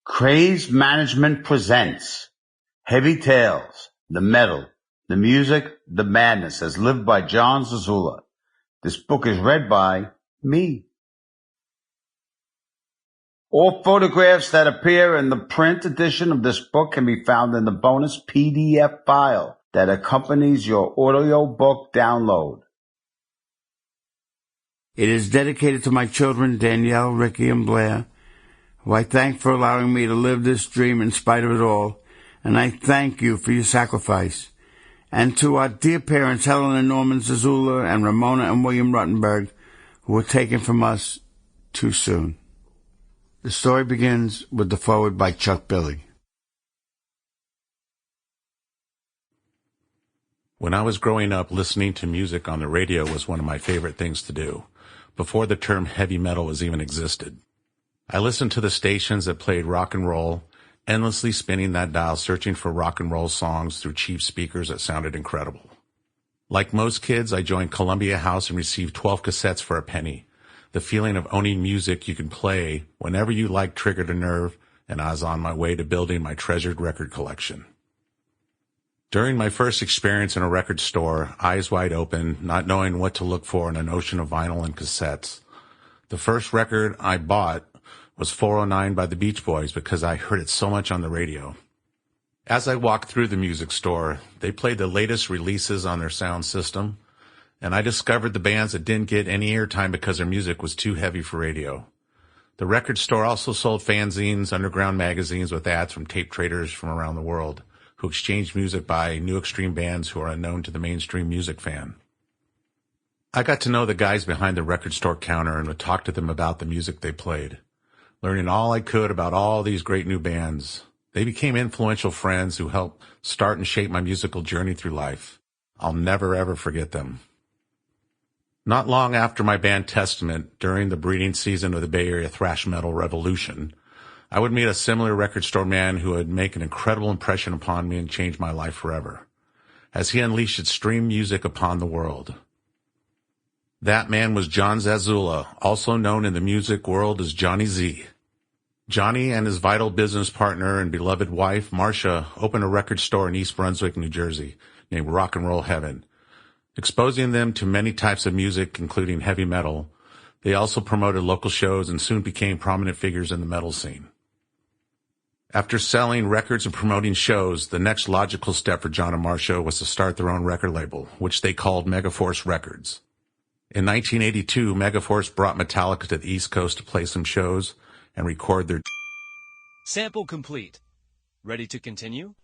CraZed Management presents Heavy Tales, the metal, the music, the madness as lived by Jon Zazula. This book is read by me. All photographs that appear in the print edition of this book can be found in the bonus PDF file that accompanies your audiobook download. It is dedicated to my children, Danielle, Ricky, and Blair, who I thank for allowing me to live this dream in spite of it all, and I thank you for your sacrifice. And to our dear parents, Helen and Norman Zazula, and Ramona and William Ruttenberg, who were taken from us too soon. The story begins with the foreword by Chuck Billy. When I was growing up, listening to music on the radio was one of my favorite things to do, before the term heavy metal was even existed. I listened to the stations that played rock and roll, endlessly spinning that dial searching for rock and roll songs through cheap speakers that sounded incredible. Like most kids, I joined Columbia House and received 12 cassettes for a penny. The feeling of owning music you can play whenever you like triggered a nerve, and I was on my way to building my treasured record collection. During my first experience in a record store, eyes wide open, not knowing what to look for in an ocean of vinyl and cassettes, the first record I bought was 409 by the Beach Boys because I heard it so much on the radio. As I walked through the music store, they played the latest releases on their sound system, and I discovered the bands that didn't get any airtime because their music was too heavy for radio. The record store also sold fanzines, underground magazines with ads from tape traders from around the world, who exchanged music by new extreme bands who are unknown to the mainstream music fan. I got to know the guys behind the record store counter and would talk to them about the music they played, learning all I could about all these great new bands. They became influential friends who helped start and shape my musical journey through life. I'll never ever forget them. Not long after my band Testament, during the breeding season of the Bay Area thrash metal revolution, I would meet a similar record store man who would make an incredible impression upon me and change my life forever, as he unleashed extreme music upon the world. That man was Jon Zazula, also known in the music world as Jonny Z. Jonny and his vital business partner and beloved wife, Marsha, opened a record store in East Brunswick, New Jersey, named Rock and Roll Heaven. Exposing them to many types of music, including heavy metal, they also promoted local shows and soon became prominent figures in the metal scene. After selling records and promoting shows, the next logical step for Jon and Marsha was to start their own record label, which they called Megaforce Records. In 1982, Megaforce brought Metallica to the East Coast to play some shows and record their... Sample complete. Ready to continue?